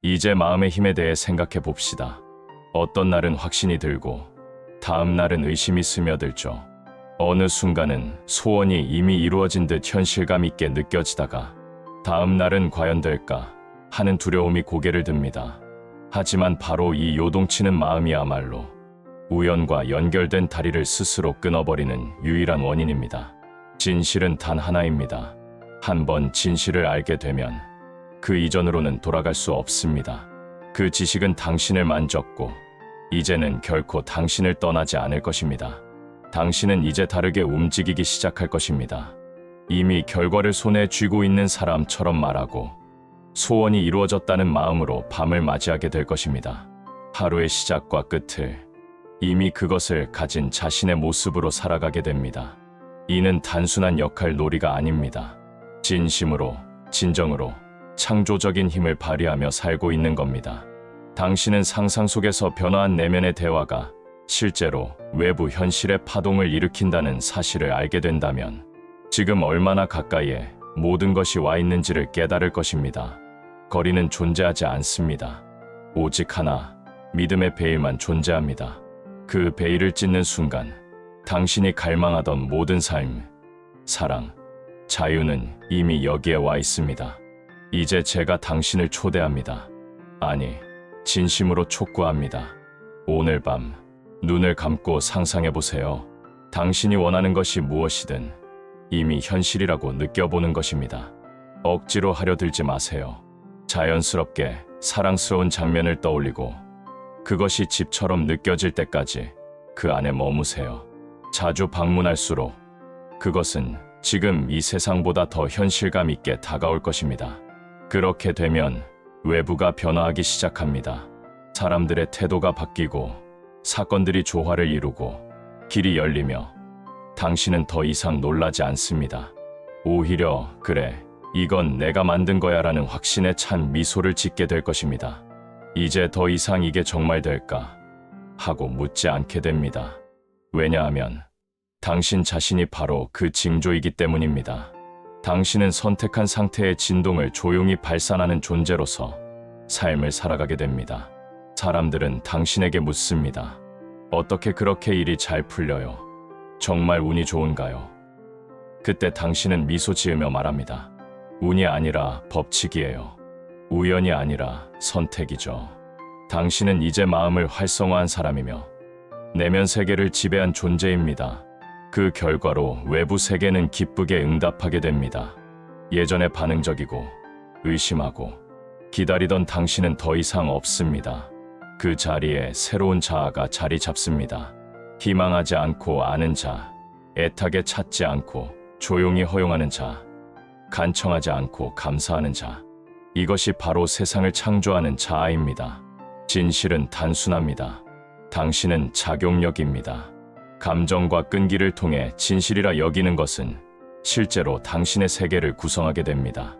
이제 마음의 힘에 대해 생각해 봅시다. 어떤 날은 확신이 들고 다음 날은 의심이 스며들죠. 어느 순간은 소원이 이미 이루어진 듯 현실감 있게 느껴지다가 다음 날은 과연 될까 하는 두려움이 고개를 듭니다. 하지만 바로 이 요동치는 마음이야말로 우연과 연결된 다리를 스스로 끊어버리는 유일한 원인입니다. 진실은 단 하나입니다. 한번 진실을 알게 되면 그 이전으로는 돌아갈 수 없습니다. 그 지식은 당신을 만졌고 이제는 결코 당신을 떠나지 않을 것입니다. 당신은 이제 다르게 움직이기 시작할 것입니다. 이미 결과를 손에 쥐고 있는 사람처럼 말하고 소원이 이루어졌다는 마음으로 밤을 맞이하게 될 것입니다. 하루의 시작과 끝을 이미 그것을 가진 자신의 모습으로 살아가게 됩니다. 이는 단순한 역할 놀이가 아닙니다. 진심으로, 진정으로 창조적인 힘을 발휘하며 살고 있는 겁니다. 당신은 상상 속에서 변화한 내면의 대화가 실제로 외부 현실의 파동을 일으킨다는 사실을 알게 된다면 지금 얼마나 가까이에 모든 것이 와 있는지를 깨달을 것입니다. 거리는 존재하지 않습니다. 오직 하나, 믿음의 베일만 존재합니다. 그 베일을 찢는 순간 당신이 갈망하던 모든 삶, 사랑, 자유는 이미 여기에 와 있습니다. 이제 제가 당신을 초대합니다. 아니, 진심으로 촉구합니다. 오늘 밤 눈을 감고 상상해보세요. 당신이 원하는 것이 무엇이든 이미 현실이라고 느껴보는 것입니다. 억지로 하려 들지 마세요. 자연스럽게 사랑스러운 장면을 떠올리고 그것이 집처럼 느껴질 때까지 그 안에 머무세요. 자주 방문할수록 그것은 지금 이 세상보다 더 현실감 있게 다가올 것입니다. 그렇게 되면 외부가 변화하기 시작합니다. 사람들의 태도가 바뀌고 사건들이 조화를 이루고 길이 열리며 당신은 더 이상 놀라지 않습니다. 오히려 그래, 이건 내가 만든 거야 라는 확신에 찬 미소를 짓게 될 것입니다. 이제 더 이상 이게 정말 될까 하고 묻지 않게 됩니다. 왜냐하면 당신 자신이 바로 그 징조이기 때문입니다. 당신은 선택한 상태의 진동을 조용히 발산하는 존재로서 삶을 살아가게 됩니다. 사람들은 당신에게 묻습니다. 어떻게 그렇게 일이 잘 풀려요? 정말 운이 좋은가요? 그때 당신은 미소 지으며 말합니다. 운이 아니라 법칙이에요. 우연이 아니라 선택이죠. 당신은 이제 마음을 활성화한 사람이며 내면 세계를 지배한 존재입니다. 그 결과로 외부 세계는 기쁘게 응답하게 됩니다. 예전에 반응적이고 의심하고 기다리던 당신은 더 이상 없습니다. 그 자리에 새로운 자아가 자리 잡습니다. 희망하지 않고 아는 자, 애타게 찾지 않고 조용히 허용하는 자, 간청하지 않고 감사하는 자. 이것이 바로 세상을 창조하는 자아입니다. 진실은 단순합니다. 당신은 작용력입니다. 감정과 끈기를 통해 진실이라 여기는 것은 실제로 당신의 세계를 구성하게 됩니다.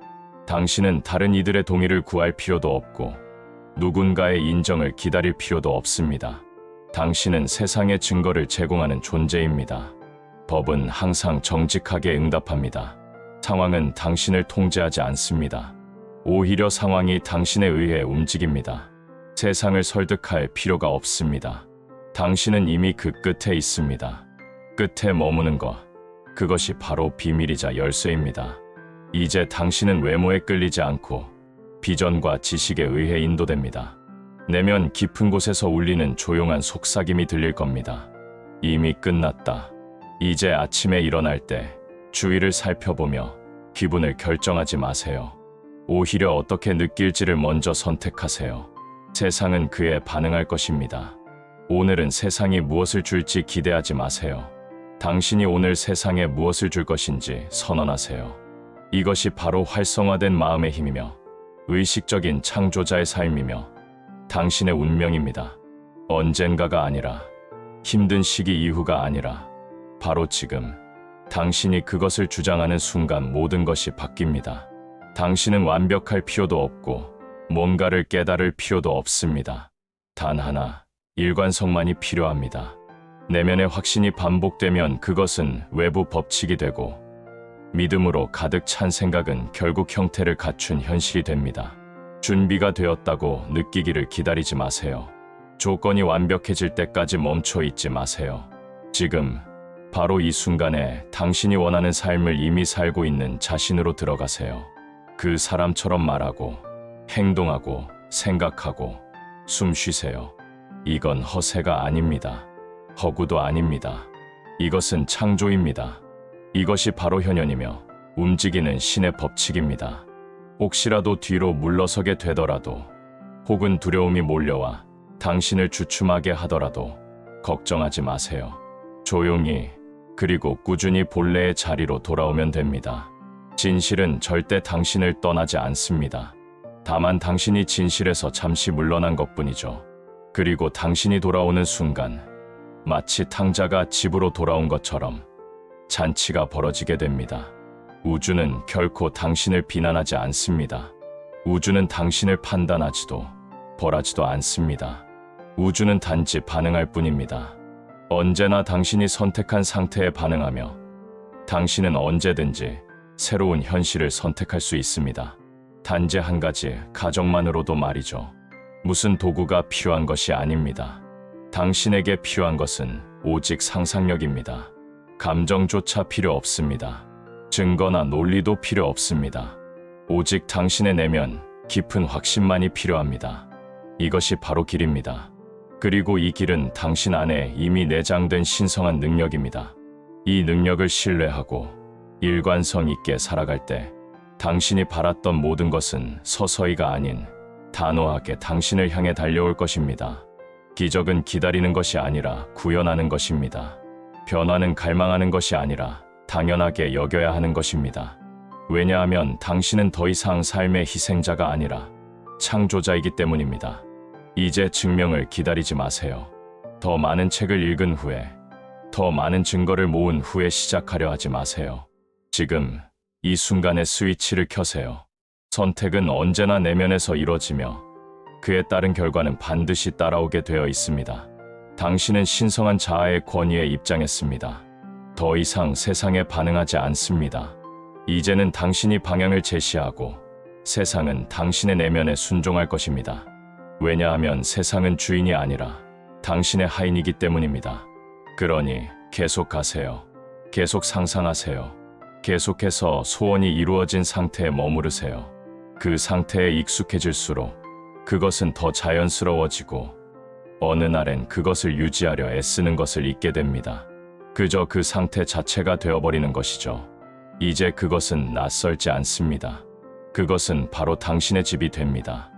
당신은 다른 이들의 동의를 구할 필요도 없고 누군가의 인정을 기다릴 필요도 없습니다. 당신은 세상의 증거를 제공하는 존재입니다. 법은 항상 정직하게 응답합니다. 상황은 당신을 통제하지 않습니다. 오히려 상황이 당신에 의해 움직입니다. 세상을 설득할 필요가 없습니다. 당신은 이미 그 끝에 있습니다. 끝에 머무는 것, 그것이 바로 비밀이자 열쇠입니다. 이제 당신은 외모에 끌리지 않고 비전과 지식에 의해 인도됩니다. 내면 깊은 곳에서 울리는 조용한 속삭임이 들릴 겁니다. 이미 끝났다. 이제 아침에 일어날 때 주위를 살펴보며 기분을 결정하지 마세요. 오히려 어떻게 느낄지를 먼저 선택하세요. 세상은 그에 반응할 것입니다. 오늘은 세상이 무엇을 줄지 기대하지 마세요. 당신이 오늘 세상에 무엇을 줄 것인지 선언하세요. 이것이 바로 활성화된 마음의 힘이며 의식적인 창조자의 삶이며 당신의 운명입니다. 언젠가가 아니라 힘든 시기 이후가 아니라 바로 지금 당신이 그것을 주장하는 순간 모든 것이 바뀝니다. 당신은 완벽할 필요도 없고 뭔가를 깨달을 필요도 없습니다. 단 하나, 일관성만이 필요합니다. 내면의 확신이 반복되면 그것은 외부 법칙이 되고 믿음으로 가득 찬 생각은 결국 형태를 갖춘 현실이 됩니다. 준비가 되었다고 느끼기를 기다리지 마세요. 조건이 완벽해질 때까지 멈춰 있지 마세요. 지금 바로 이 순간에 당신이 원하는 삶을 이미 살고 있는 자신으로 들어가세요. 그 사람처럼 말하고 행동하고 생각하고 숨 쉬세요. 이건 허세가 아닙니다. 허구도 아닙니다. 이것은 창조입니다. 이것이 바로 현현이며 움직이는 신의 법칙입니다. 혹시라도 뒤로 물러서게 되더라도 혹은 두려움이 몰려와 당신을 주춤하게 하더라도 걱정하지 마세요. 조용히 그리고 꾸준히 본래의 자리로 돌아오면 됩니다. 진실은 절대 당신을 떠나지 않습니다. 다만 당신이 진실에서 잠시 물러난 것뿐이죠. 그리고 당신이 돌아오는 순간 마치 탕자가 집으로 돌아온 것처럼 잔치가 벌어지게 됩니다. 우주는 결코 당신을 비난하지 않습니다. 우주는 당신을 판단하지도 벌하지도 않습니다. 우주는 단지 반응할 뿐입니다. 언제나 당신이 선택한 상태에 반응하며 당신은 언제든지 새로운 현실을 선택할 수 있습니다. 단지 한 가지 가정만으로도 말이죠. 무슨 도구가 필요한 것이 아닙니다. 당신에게 필요한 것은 오직 상상력입니다. 감정조차 필요 없습니다. 증거나 논리도 필요 없습니다. 오직 당신의 내면 깊은 확신만이 필요합니다. 이것이 바로 길입니다. 그리고 이 길은 당신 안에 이미 내장된 신성한 능력입니다. 이 능력을 신뢰하고 일관성 있게 살아갈 때 당신이 바랐던 모든 것은 서서히가 아닌 단호하게 당신을 향해 달려올 것입니다. 기적은 기다리는 것이 아니라 구현하는 것입니다. 변화는 갈망하는 것이 아니라 당연하게 여겨야 하는 것입니다. 왜냐하면 당신은 더 이상 삶의 희생자가 아니라 창조자이기 때문입니다. 이제 증명을 기다리지 마세요. 더 많은 책을 읽은 후에, 더 많은 증거를 모은 후에 시작하려 하지 마세요. 지금 이 순간에 스위치를 켜세요. 선택은 언제나 내면에서 이루어지며 그에 따른 결과는 반드시 따라오게 되어 있습니다. 당신은 신성한 자아의 권위에 입장했습니다. 더 이상 세상에 반응하지 않습니다. 이제는 당신이 방향을 제시하고 세상은 당신의 내면에 순종할 것입니다. 왜냐하면 세상은 주인이 아니라 당신의 하인이기 때문입니다. 그러니 계속하세요. 계속 상상하세요. 계속해서 소원이 이루어진 상태에 머무르세요. 그 상태에 익숙해질수록 그것은 더 자연스러워지고 어느 날엔 그것을 유지하려 애쓰는 것을 잊게 됩니다. 그저 그 상태 자체가 되어버리는 것이죠. 이제 그것은 낯설지 않습니다. 그것은 바로 당신의 집이 됩니다.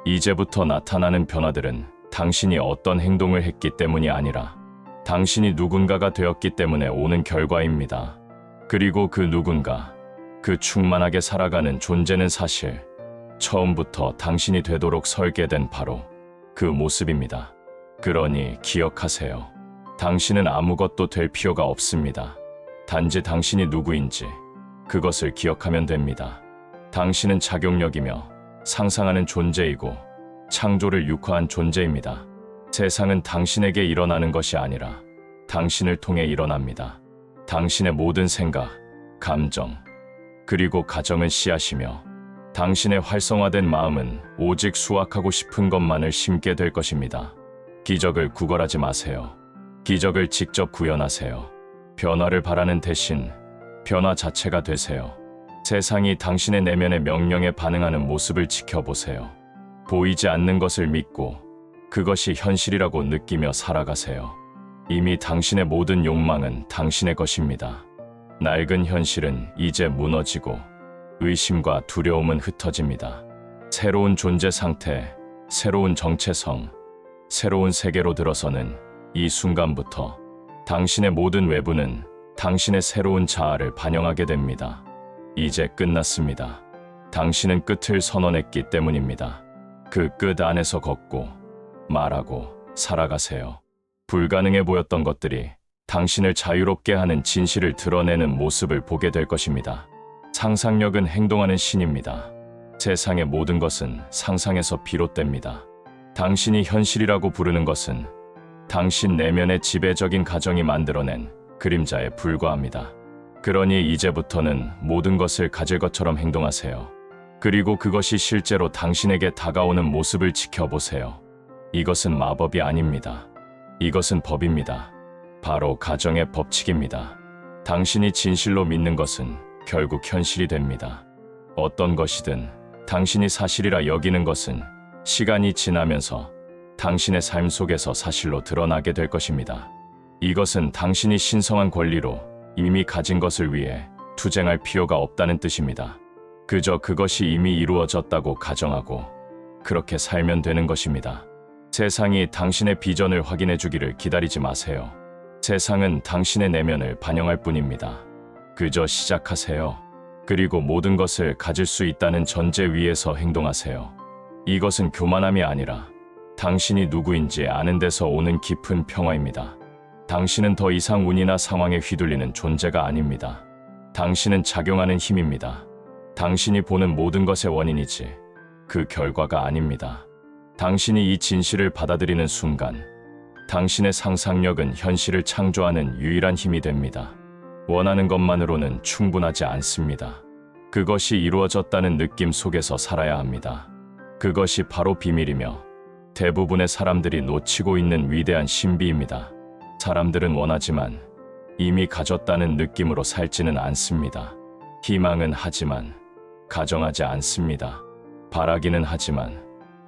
이제부터 나타나는 변화들은 당신이 어떤 행동을 했기 때문이 아니라 당신이 누군가가 되었기 때문에 오는 결과입니다. 그리고 그 누군가, 그 충만하게 살아가는 존재는 사실 처음부터 당신이 되도록 설계된 바로 그 모습입니다. 그러니 기억하세요. 당신은 아무것도 될 필요가 없습니다. 단지 당신이 누구인지 그것을 기억하면 됩니다. 당신은 자격력이며 상상하는 존재이고 창조를 육화한 존재입니다. 세상은 당신에게 일어나는 것이 아니라 당신을 통해 일어납니다. 당신의 모든 생각, 감정, 그리고 가정은 씨앗이며 당신의 활성화된 마음은 오직 수확하고 싶은 것만을 심게 될 것입니다. 기적을 구걸하지 마세요. 기적을 직접 구현하세요. 변화를 바라는 대신 변화 자체가 되세요. 세상이 당신의 내면의 명령에 반응하는 모습을 지켜보세요. 보이지 않는 것을 믿고 그것이 현실이라고 느끼며 살아가세요. 이미 당신의 모든 욕망은 당신의 것입니다. 낡은 현실은 이제 무너지고 의심과 두려움은 흩어집니다. 새로운 존재 상태, 새로운 정체성, 새로운 세계로 들어서는 이 순간부터 당신의 모든 외부는 당신의 새로운 자아를 반영하게 됩니다. 이제 끝났습니다. 당신은 끝을 선언했기 때문입니다. 그 끝 안에서 걷고 말하고 살아가세요. 불가능해 보였던 것들이 당신을 자유롭게 하는 진실을 드러내는 모습을 보게 될 것입니다. 상상력은 행동하는 신입니다. 세상의 모든 것은 상상에서 비롯됩니다. 당신이 현실이라고 부르는 것은 당신 내면의 지배적인 가정이 만들어낸 그림자에 불과합니다. 그러니 이제부터는 모든 것을 가질 것처럼 행동하세요. 그리고 그것이 실제로 당신에게 다가오는 모습을 지켜보세요. 이것은 마법이 아닙니다. 이것은 법입니다. 바로 가정의 법칙입니다. 당신이 진실로 믿는 것은 결국 현실이 됩니다. 어떤 것이든 당신이 사실이라 여기는 것은 시간이 지나면서 당신의 삶 속에서 사실로 드러나게 될 것입니다. 이것은 당신이 신성한 권리로 이미 가진 것을 위해 투쟁할 필요가 없다는 뜻입니다. 그저 그것이 이미 이루어졌다고 가정하고 그렇게 살면 되는 것입니다. 세상이 당신의 비전을 확인해 주기를 기다리지 마세요. 세상은 당신의 내면을 반영할 뿐입니다. 그저 시작하세요. 그리고 모든 것을 가질 수 있다는 전제 위에서 행동하세요. 이것은 교만함이 아니라 당신이 누구인지 아는 데서 오는 깊은 평화입니다. 당신은 더 이상 운이나 상황에 휘둘리는 존재가 아닙니다. 당신은 작용하는 힘입니다. 당신이 보는 모든 것의 원인이지 그 결과가 아닙니다. 당신이 이 진실을 받아들이는 순간 당신의 상상력은 현실을 창조하는 유일한 힘이 됩니다. 원하는 것만으로는 충분하지 않습니다. 그것이 이루어졌다는 느낌 속에서 살아야 합니다. 그것이 바로 비밀이며 대부분의 사람들이 놓치고 있는 위대한 신비입니다. 사람들은 원하지만 이미 가졌다는 느낌으로 살지는 않습니다. 희망은 하지만 가정하지 않습니다. 바라기는 하지만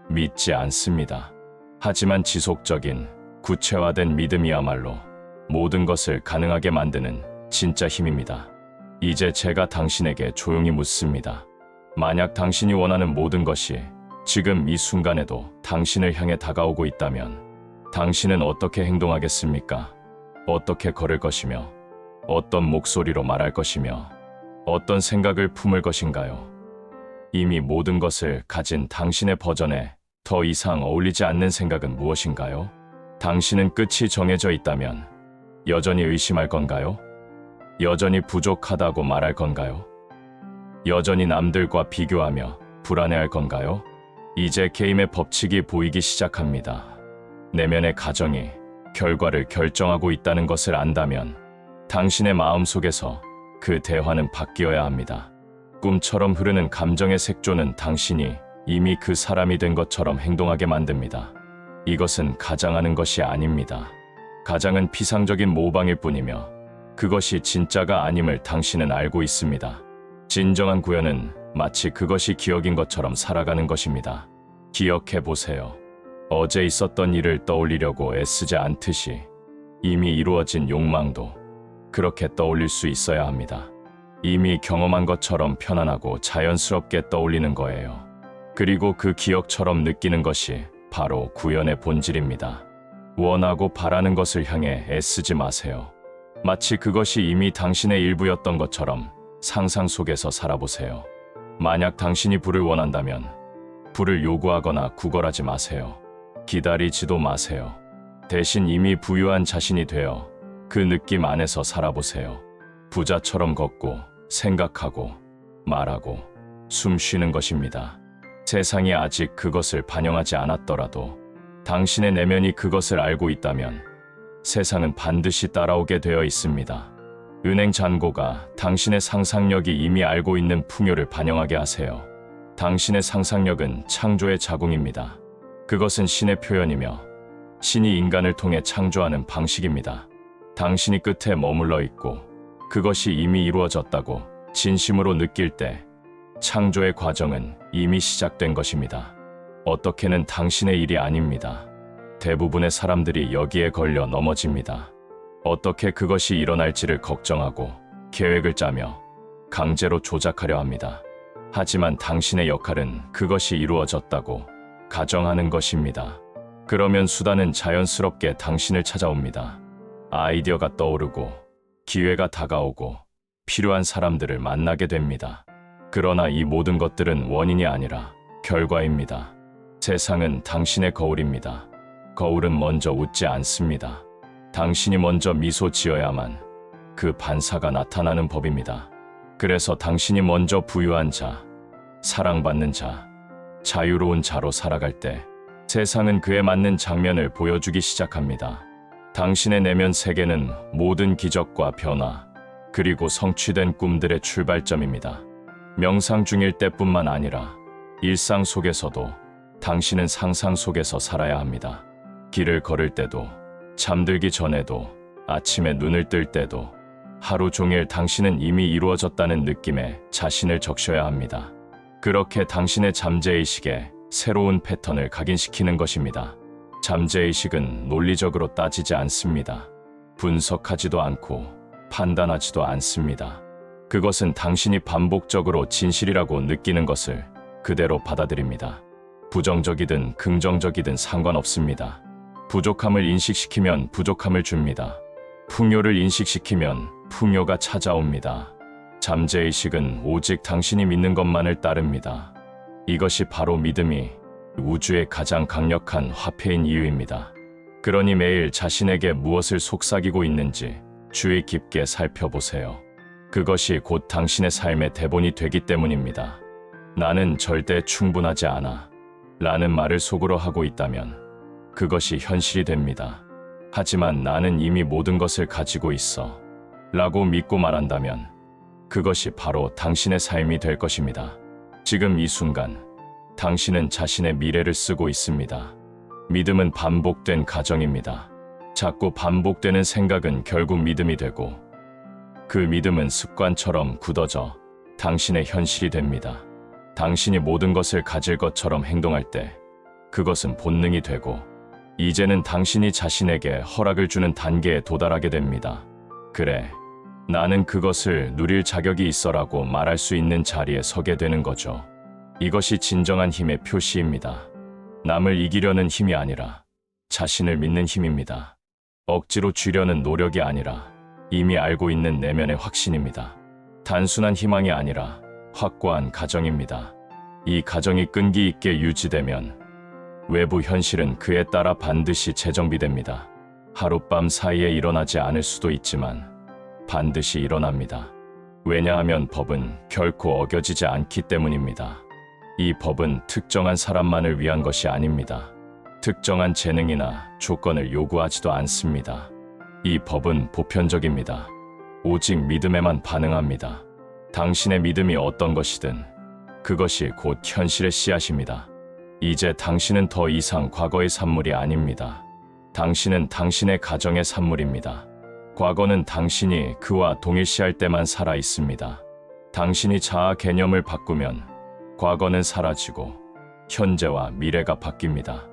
믿지 않습니다. 하지만 지속적인 구체화된 믿음이야말로 모든 것을 가능하게 만드는 진짜 힘입니다. 이제 제가 당신에게 조용히 묻습니다. 만약 당신이 원하는 모든 것이 지금 이 순간에도 당신을 향해 다가오고 있다면 당신은 어떻게 행동하겠습니까? 어떻게 걸을 것이며 어떤 목소리로 말할 것이며 어떤 생각을 품을 것인가요? 이미 모든 것을 가진 당신의 버전에 더 이상 어울리지 않는 생각은 무엇인가요? 당신은 끝이 정해져 있다면 여전히 의심할 건가요? 여전히 부족하다고 말할 건가요? 여전히 남들과 비교하며 불안해할 건가요? 이제 게임의 법칙이 보이기 시작합니다. 내면의 가정이 결과를 결정하고 있다는 것을 안다면 당신의 마음속에서 그 대화는 바뀌어야 합니다. 꿈처럼 흐르는 감정의 색조는 당신이 이미 그 사람이 된 것처럼 행동하게 만듭니다. 이것은 가장하는 것이 아닙니다. 가장은 피상적인 모방일 뿐이며 그것이 진짜가 아님을 당신은 알고 있습니다. 진정한 구현은 마치 그것이 기억인 것처럼 살아가는 것입니다. 기억해 보세요. 어제 있었던 일을 떠올리려고 애쓰지 않듯이 이미 이루어진 욕망도 그렇게 떠올릴 수 있어야 합니다. 이미 경험한 것처럼 편안하고 자연스럽게 떠올리는 거예요. 그리고 그 기억처럼 느끼는 것이 바로 구현의 본질입니다. 원하고 바라는 것을 향해 애쓰지 마세요. 마치 그것이 이미 당신의 일부였던 것처럼 상상 속에서 살아보세요. 만약 당신이 불을 원한다면 불을 요구하거나 구걸하지 마세요. 기다리지도 마세요. 대신 이미 부유한 자신이 되어 그 느낌 안에서 살아보세요. 부자처럼 걷고 생각하고 말하고 숨 쉬는 것입니다. 세상이 아직 그것을 반영하지 않았더라도 당신의 내면이 그것을 알고 있다면 세상은 반드시 따라오게 되어 있습니다. 은행 잔고가 당신의 상상력이 이미 알고 있는 풍요를 반영하게 하세요. 당신의 상상력은 창조의 자궁입니다. 그것은 신의 표현이며 신이 인간을 통해 창조하는 방식입니다. 당신이 끝에 머물러 있고 그것이 이미 이루어졌다고 진심으로 느낄 때 창조의 과정은 이미 시작된 것입니다. 어떻게는 당신의 일이 아닙니다. 대부분의 사람들이 여기에 걸려 넘어집니다. 어떻게 그것이 일어날지를 걱정하고 계획을 짜며 강제로 조작하려 합니다. 하지만 당신의 역할은 그것이 이루어졌다고 가정하는 것입니다. 그러면 수단은 자연스럽게 당신을 찾아옵니다. 아이디어가 떠오르고 기회가 다가오고 필요한 사람들을 만나게 됩니다. 그러나 이 모든 것들은 원인이 아니라 결과입니다. 세상은 당신의 거울입니다. 거울은 먼저 웃지 않습니다. 당신이 먼저 미소 지어야만 그 반사가 나타나는 법입니다. 그래서 당신이 먼저 부유한 자, 사랑받는 자, 자유로운 자로 살아갈 때 세상은 그에 맞는 장면을 보여주기 시작합니다. 당신의 내면 세계는 모든 기적과 변화, 그리고 성취된 꿈들의 출발점입니다. 명상 중일 때뿐만 아니라 일상 속에서도 당신은 상상 속에서 살아야 합니다. 길을 걸을 때도, 잠들기 전에도, 아침에 눈을 뜰 때도 하루 종일 당신은 이미 이루어졌다는 느낌에 자신을 적셔야 합니다. 그렇게 당신의 잠재의식에 새로운 패턴을 각인시키는 것입니다. 잠재의식은 논리적으로 따지지 않습니다. 분석하지도 않고 판단하지도 않습니다. 그것은 당신이 반복적으로 진실이라고 느끼는 것을 그대로 받아들입니다. 부정적이든 긍정적이든 상관없습니다. 부족함을 인식시키면 부족함을 줍니다. 풍요를 인식시키면 풍요가 찾아옵니다. 잠재의식은 오직 당신이 믿는 것만을 따릅니다. 이것이 바로 믿음이 우주의 가장 강력한 화폐인 이유입니다. 그러니 매일 자신에게 무엇을 속삭이고 있는지 주의 깊게 살펴보세요. 그것이 곧 당신의 삶의 대본이 되기 때문입니다. 나는 절대 충분하지 않아 라는 말을 속으로 하고 있다면 그것이 현실이 됩니다. 하지만 나는 이미 모든 것을 가지고 있어 라고 믿고 말한다면 그것이 바로 당신의 삶이 될 것입니다. 지금 이 순간 당신은 자신의 미래를 쓰고 있습니다. 믿음은 반복된 가정입니다. 자꾸 반복되는 생각은 결국 믿음이 되고 그 믿음은 습관처럼 굳어져 당신의 현실이 됩니다. 당신이 모든 것을 가질 것처럼 행동할 때 그것은 본능이 되고 이제는 당신이 자신에게 허락을 주는 단계에 도달하게 됩니다. 그래, 나는 그것을 누릴 자격이 있어라고 말할 수 있는 자리에 서게 되는 거죠. 이것이 진정한 힘의 표시입니다. 남을 이기려는 힘이 아니라 자신을 믿는 힘입니다. 억지로 쥐려는 노력이 아니라 이미 알고 있는 내면의 확신입니다. 단순한 희망이 아니라 확고한 가정입니다. 이 가정이 끈기 있게 유지되면 외부 현실은 그에 따라 반드시 재정비됩니다. 하룻밤 사이에 일어나지 않을 수도 있지만 반드시 일어납니다. 왜냐하면 법은 결코 어겨지지 않기 때문입니다. 이 법은 특정한 사람만을 위한 것이 아닙니다. 특정한 재능이나 조건을 요구하지도 않습니다. 이 법은 보편적입니다. 오직 믿음에만 반응합니다. 당신의 믿음이 어떤 것이든 그것이 곧 현실의 씨앗입니다. 이제 당신은 더 이상 과거의 산물이 아닙니다. 당신은 당신의 가정의 산물입니다. 과거는 당신이 그와 동일시할 때만 살아 있습니다. 당신이 자아 개념을 바꾸면 과거는 사라지고 현재와 미래가 바뀝니다.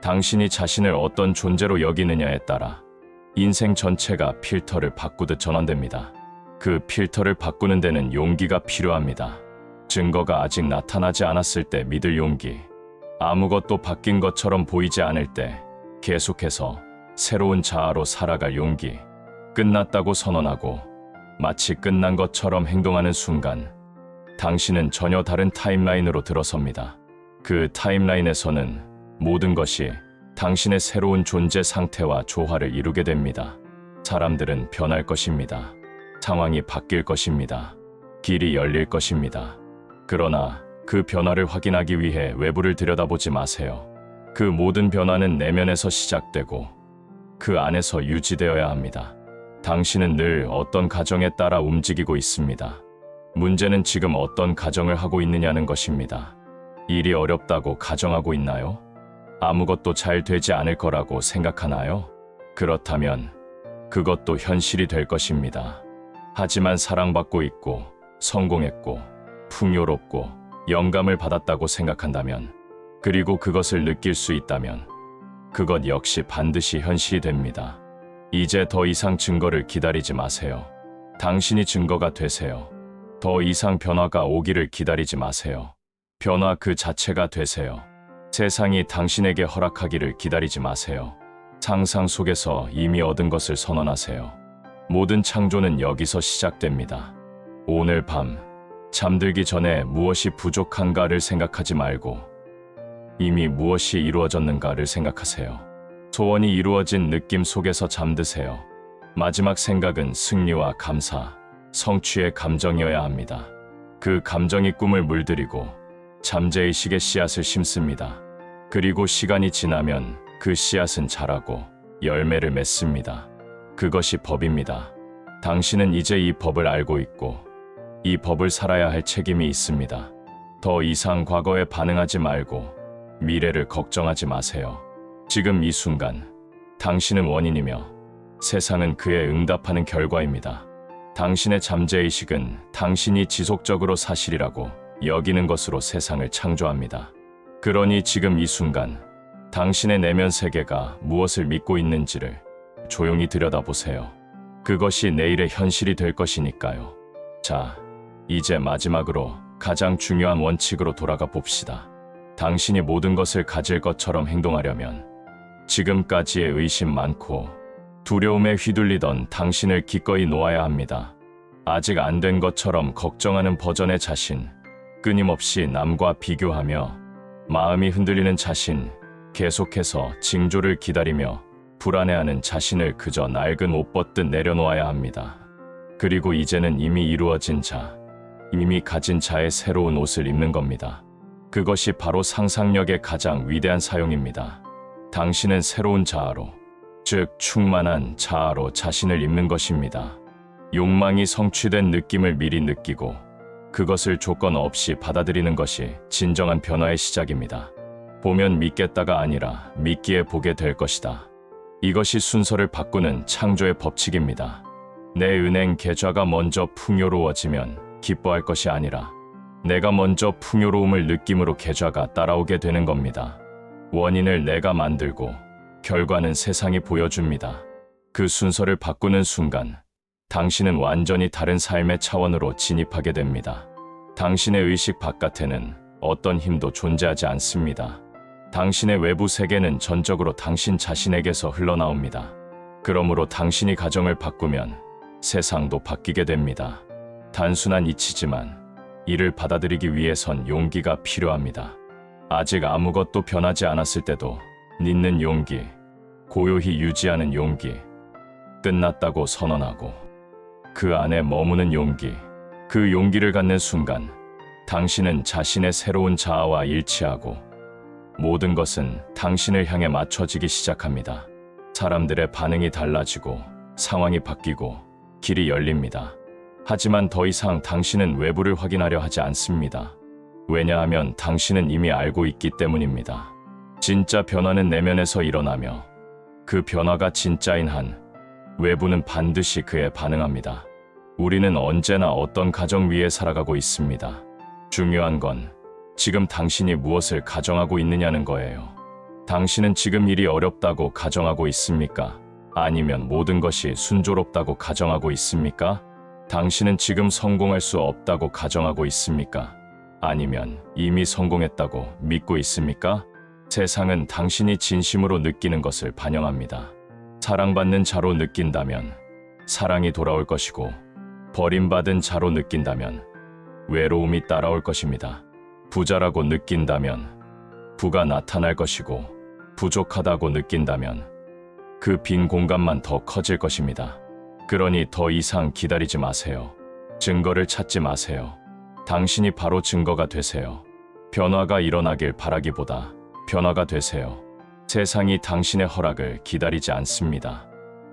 당신이 자신을 어떤 존재로 여기느냐에 따라 인생 전체가 필터를 바꾸듯 전환됩니다. 그 필터를 바꾸는 데는 용기가 필요합니다. 증거가 아직 나타나지 않았을 때 믿을 용기, 아무것도 바뀐 것처럼 보이지 않을 때 계속해서 새로운 자아로 살아갈 용기, 끝났다고 선언하고 마치 끝난 것처럼 행동하는 순간 당신은 전혀 다른 타임라인으로 들어섭니다. 그 타임라인에서는 모든 것이 당신의 새로운 존재 상태와 조화를 이루게 됩니다. 사람들은 변할 것입니다. 상황이 바뀔 것입니다. 길이 열릴 것입니다. 그러나 그 변화를 확인하기 위해 외부를 들여다보지 마세요. 그 모든 변화는 내면에서 시작되고 그 안에서 유지되어야 합니다. 당신은 늘 어떤 가정에 따라 움직이고 있습니다. 문제는 지금 어떤 가정을 하고 있느냐는 것입니다. 일이 어렵다고 가정하고 있나요? 아무것도 잘 되지 않을 거라고 생각하나요? 그렇다면 그것도 현실이 될 것입니다. 하지만 사랑받고 있고 성공했고 풍요롭고 영감을 받았다고 생각한다면, 그리고 그것을 느낄 수 있다면 그것 역시 반드시 현실이 됩니다. 이제 더 이상 증거를 기다리지 마세요. 당신이 증거가 되세요. 더 이상 변화가 오기를 기다리지 마세요. 변화 그 자체가 되세요. 세상이 당신에게 허락하기를 기다리지 마세요. 상상 속에서 이미 얻은 것을 선언하세요. 모든 창조는 여기서 시작됩니다. 오늘 밤 잠들기 전에 무엇이 부족한가를 생각하지 말고 이미 무엇이 이루어졌는가를 생각하세요. 소원이 이루어진 느낌 속에서 잠드세요. 마지막 생각은 승리와 감사, 성취의 감정이어야 합니다. 그 감정이 꿈을 물들이고 잠재의식의 씨앗을 심습니다. 그리고 시간이 지나면 그 씨앗은 자라고 열매를 맺습니다. 그것이 법입니다. 당신은 이제 이 법을 알고 있고 이 법을 살아야 할 책임이 있습니다. 더 이상 과거에 반응하지 말고 미래를 걱정하지 마세요. 지금 이 순간 당신은 원인이며 세상은 그에 응답하는 결과입니다. 당신의 잠재의식은 당신이 지속적으로 사실이라고 여기는 것으로 세상을 창조합니다. 그러니 지금 이 순간 당신의 내면 세계가 무엇을 믿고 있는지를 조용히 들여다보세요. 그것이 내일의 현실이 될 것이니까요. 자, 이제 마지막으로 가장 중요한 원칙으로 돌아가 봅시다. 당신이 모든 것을 가질 것처럼 행동하려면 지금까지의 의심 많고 두려움에 휘둘리던 당신을 기꺼이 놓아야 합니다. 아직 안 된 것처럼 걱정하는 버전의 자신, 끊임없이 남과 비교하며 마음이 흔들리는 자신, 계속해서 징조를 기다리며 불안해하는 자신을 그저 낡은 옷 벗듯 내려놓아야 합니다. 그리고 이제는 이미 이루어진 자, 이미 가진 자의 새로운 옷을 입는 겁니다. 그것이 바로 상상력의 가장 위대한 사용입니다. 당신은 새로운 자아로, 즉 충만한 자아로 자신을 입는 것입니다. 욕망이 성취된 느낌을 미리 느끼고 그것을 조건 없이 받아들이는 것이 진정한 변화의 시작입니다. 보면 믿겠다가 아니라 믿기에 보게 될 것이다. 이것이 순서를 바꾸는 창조의 법칙입니다. 내 은행 계좌가 먼저 풍요로워지면 기뻐할 것이 아니라 내가 먼저 풍요로움을 느낌으로 계좌가 따라오게 되는 겁니다. 원인을 내가 만들고 결과는 세상이 보여줍니다. 그 순서를 바꾸는 순간 당신은 완전히 다른 삶의 차원으로 진입하게 됩니다. 당신의 의식 바깥에는 어떤 힘도 존재하지 않습니다. 당신의 외부 세계는 전적으로 당신 자신에게서 흘러나옵니다. 그러므로 당신이 가정을 바꾸면 세상도 바뀌게 됩니다. 단순한 이치지만 이를 받아들이기 위해선 용기가 필요합니다. 아직 아무것도 변하지 않았을 때도 믿는 용기, 고요히 유지하는 용기, 끝났다고 선언하고 그 안에 머무는 용기, 그 용기를 갖는 순간 당신은 자신의 새로운 자아와 일치하고 모든 것은 당신을 향해 맞춰지기 시작합니다. 사람들의 반응이 달라지고 상황이 바뀌고 길이 열립니다. 하지만 더 이상 당신은 외부를 확인하려 하지 않습니다. 왜냐하면 당신은 이미 알고 있기 때문입니다. 진짜 변화는 내면에서 일어나며 그 변화가 진짜인 한 외부는 반드시 그에 반응합니다. 우리는 언제나 어떤 가정 위에 살아가고 있습니다. 중요한 건 지금 당신이 무엇을 가정하고 있느냐는 거예요. 당신은 지금 일이 어렵다고 가정하고 있습니까? 아니면 모든 것이 순조롭다고 가정하고 있습니까? 당신은 지금 성공할 수 없다고 가정하고 있습니까? 아니면 이미 성공했다고 믿고 있습니까? 세상은 당신이 진심으로 느끼는 것을 반영합니다. 사랑받는 자로 느낀다면 사랑이 돌아올 것이고 버림받은 자로 느낀다면 외로움이 따라올 것입니다. 부자라고 느낀다면 부가 나타날 것이고 부족하다고 느낀다면 그 빈 공간만 더 커질 것입니다. 그러니 더 이상 기다리지 마세요. 증거를 찾지 마세요. 당신이 바로 증거가 되세요. 변화가 일어나길 바라기보다 변화가 되세요. 세상이 당신의 허락을 기다리지 않습니다.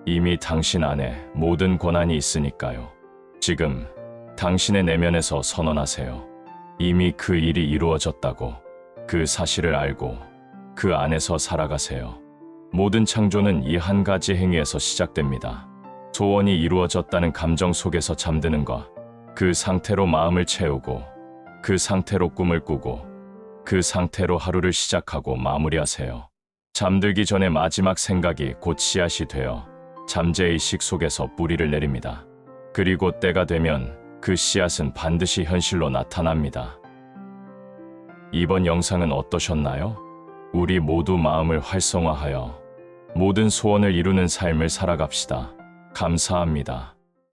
이미 당신 안에 모든 권한이 있으니까요. 지금 당신의 내면에서 선언하세요. 이미 그 일이 이루어졌다고 그 사실을 알고 그 안에서 살아가세요. 모든 창조는 이 한 가지 행위에서 시작됩니다. 소원이 이루어졌다는 감정 속에서 잠드는 것, 그 상태로 마음을 채우고 그 상태로 꿈을 꾸고 그 상태로 하루를 시작하고 마무리하세요. 잠들기 전에 마지막 생각이 곧 씨앗이 되어 잠재의식 속에서 뿌리를 내립니다. 그리고 때가 되면 그 씨앗은 반드시 현실로 나타납니다. 이번 영상은 어떠셨나요? 우리 모두 마음을 활성화하여 모든 소원을 이루는 삶을 살아갑시다. 감사합니다.